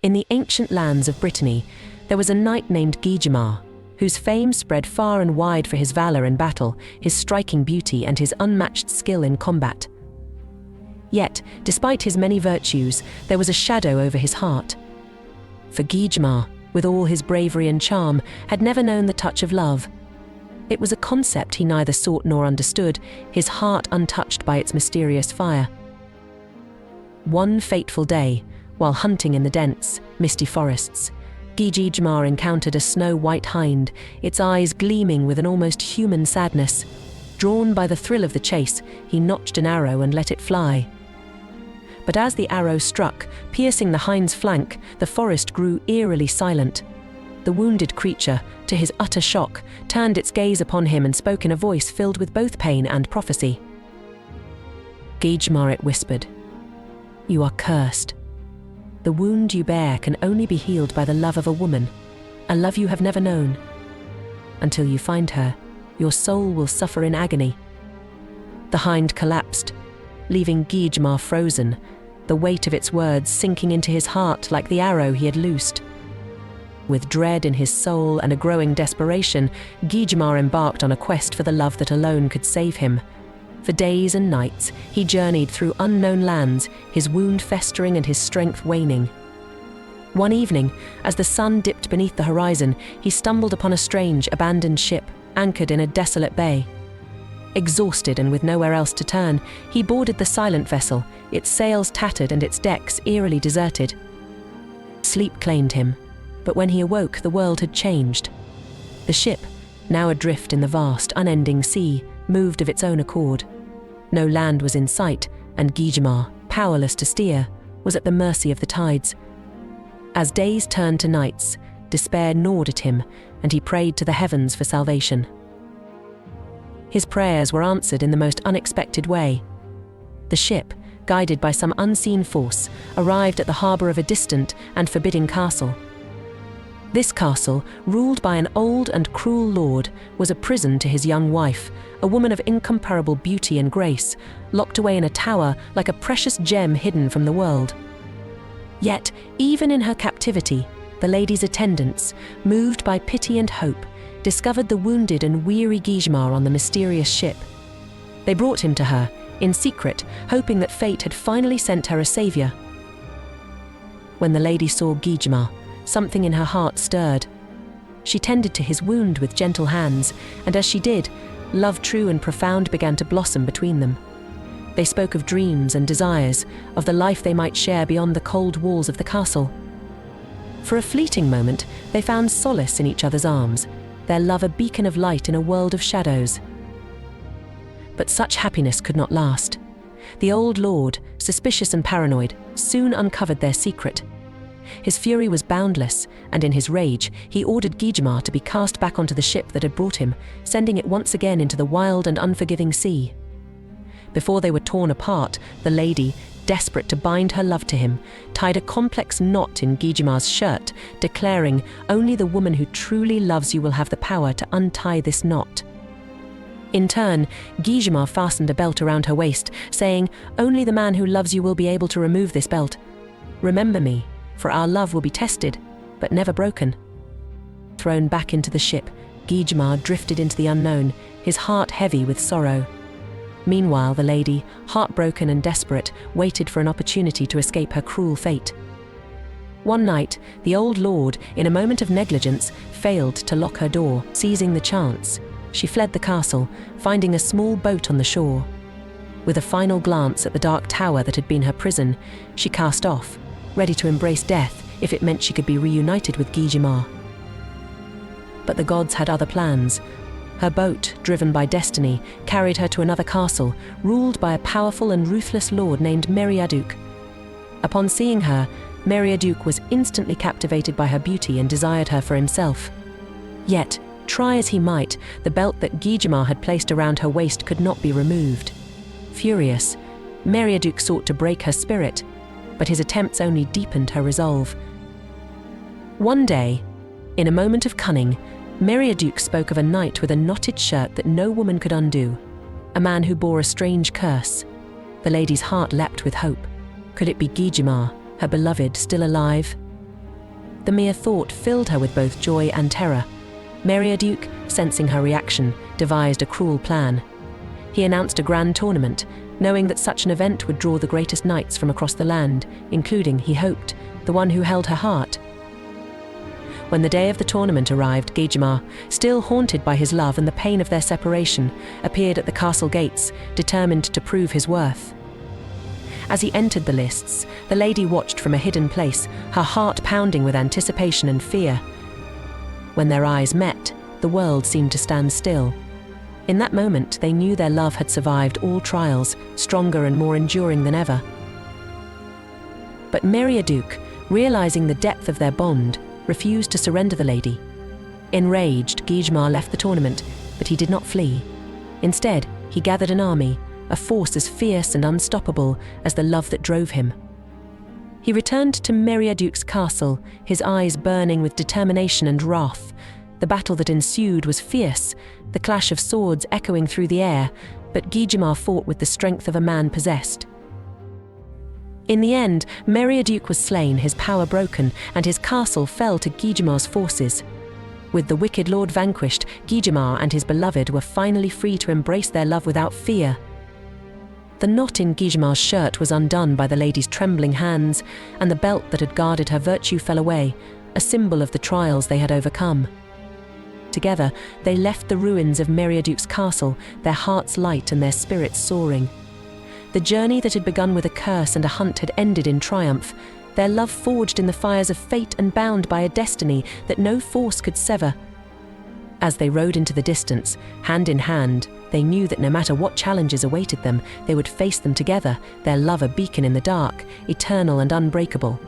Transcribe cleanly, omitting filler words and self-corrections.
In the ancient lands of Brittany, there was a knight named Guigemar, whose fame spread far and wide for his valor in battle, his striking beauty, and his unmatched skill in combat. Yet, despite his many virtues, there was a shadow over his heart. For Guigemar, with all his bravery and charm, had never known the touch of love. It was a concept he neither sought nor understood, his heart untouched by its mysterious fire. One fateful day, while hunting in the dense, misty forests, Guigemar encountered a snow-white hind, its eyes gleaming with an almost human sadness. Drawn by the thrill of the chase, he notched an arrow and let it fly. But as the arrow struck, piercing the hind's flank, the forest grew eerily silent. The wounded creature, to his utter shock, turned its gaze upon him and spoke in a voice filled with both pain and prophecy. "Guigemar," it whispered, "you are cursed. The wound you bear can only be healed by the love of a woman, a love you have never known. Until you find her, your soul will suffer in agony." The hind collapsed, leaving Guigemar frozen, the weight of its words sinking into his heart like the arrow he had loosed. With dread in his soul and a growing desperation, Guigemar embarked on a quest for the love that alone could save him. For days and nights, he journeyed through unknown lands, his wound festering and his strength waning. One evening, as the sun dipped beneath the horizon, he stumbled upon a strange, abandoned ship, anchored in a desolate bay. Exhausted and with nowhere else to turn, he boarded the silent vessel, its sails tattered and its decks eerily deserted. Sleep claimed him, but when he awoke, the world had changed. The ship, now adrift in the vast, unending sea, moved of its own accord. No land was in sight, and Guigemar, powerless to steer, was at the mercy of the tides. As days turned to nights, despair gnawed at him, and he prayed to the heavens for salvation. His prayers were answered in the most unexpected way. The ship, guided by some unseen force, arrived at the harbour of a distant and forbidding castle. This castle, ruled by an old and cruel lord, was a prison to his young wife, a woman of incomparable beauty and grace, locked away in a tower like a precious gem hidden from the world. Yet, even in her captivity, the lady's attendants, moved by pity and hope, discovered the wounded and weary Guigemar on the mysterious ship. They brought him to her, in secret, hoping that fate had finally sent her a saviour. When the lady saw Guigemar, something in her heart stirred. She tended to his wound with gentle hands, and as she did, love true and profound began to blossom between them. They spoke of dreams and desires, of the life they might share beyond the cold walls of the castle. For a fleeting moment, they found solace in each other's arms, their love a beacon of light in a world of shadows. But such happiness could not last. The old lord, suspicious and paranoid, soon uncovered their secret. His fury was boundless, and in his rage, he ordered Guigemar to be cast back onto the ship that had brought him, sending it once again into the wild and unforgiving sea. Before they were torn apart, the lady, desperate to bind her love to him, tied a complex knot in Guigemar's shirt, declaring, "Only the woman who truly loves you will have the power to untie this knot." In turn, Guigemar fastened a belt around her waist, saying, "Only the man who loves you will be able to remove this belt. Remember me, for our love will be tested, but never broken." Thrown back into the ship, Guigemar drifted into the unknown, his heart heavy with sorrow. Meanwhile, the lady, heartbroken and desperate, waited for an opportunity to escape her cruel fate. One night, the old lord, in a moment of negligence, failed to lock her door. Seizing the chance, she fled the castle, finding a small boat on the shore. With a final glance at the dark tower that had been her prison, she cast off, ready to embrace death if it meant she could be reunited with Guigemar. But the gods had other plans. Her boat, driven by destiny, carried her to another castle, ruled by a powerful and ruthless lord named Meriaduc. Upon seeing her, Meriaduc was instantly captivated by her beauty and desired her for himself. Yet, try as he might, the belt that Guigemar had placed around her waist could not be removed. Furious, Meriaduc sought to break her spirit, but his attempts only deepened her resolve. One day, in a moment of cunning, Meriaduc spoke of a knight with a knotted shirt that no woman could undo, a man who bore a strange curse. The lady's heart leapt with hope. Could it be Guigemar, her beloved, still alive? The mere thought filled her with both joy and terror. Meriaduc, sensing her reaction, devised a cruel plan. He announced a grand tournament, knowing that such an event would draw the greatest knights from across the land, including, he hoped, the one who held her heart. When the day of the tournament arrived, Guigemar, still haunted by his love and the pain of their separation, appeared at the castle gates, determined to prove his worth. As he entered the lists, the lady watched from a hidden place, her heart pounding with anticipation and fear. When their eyes met, the world seemed to stand still. In that moment, they knew their love had survived all trials, stronger and more enduring than ever. But Meriaduc, realizing the depth of their bond, refused to surrender the lady. Enraged, Guigemar left the tournament, but he did not flee. Instead, he gathered an army, a force as fierce and unstoppable as the love that drove him. He returned to Meriaduc's castle, his eyes burning with determination and wrath. The battle that ensued was fierce, the clash of swords echoing through the air, but Guigemar fought with the strength of a man possessed. In the end, Meriaduc was slain, his power broken, and his castle fell to Guigemar's forces. With the wicked lord vanquished, Guigemar and his beloved were finally free to embrace their love without fear. The knot in Guigemar's shirt was undone by the lady's trembling hands, and the belt that had guarded her virtue fell away, a symbol of the trials they had overcome. Together, they left the ruins of Meriaduc's castle, their hearts light and their spirits soaring. The journey that had begun with a curse and a hunt had ended in triumph, their love forged in the fires of fate and bound by a destiny that no force could sever. As they rode into the distance, hand in hand, they knew that no matter what challenges awaited them, they would face them together, their love a beacon in the dark, eternal and unbreakable.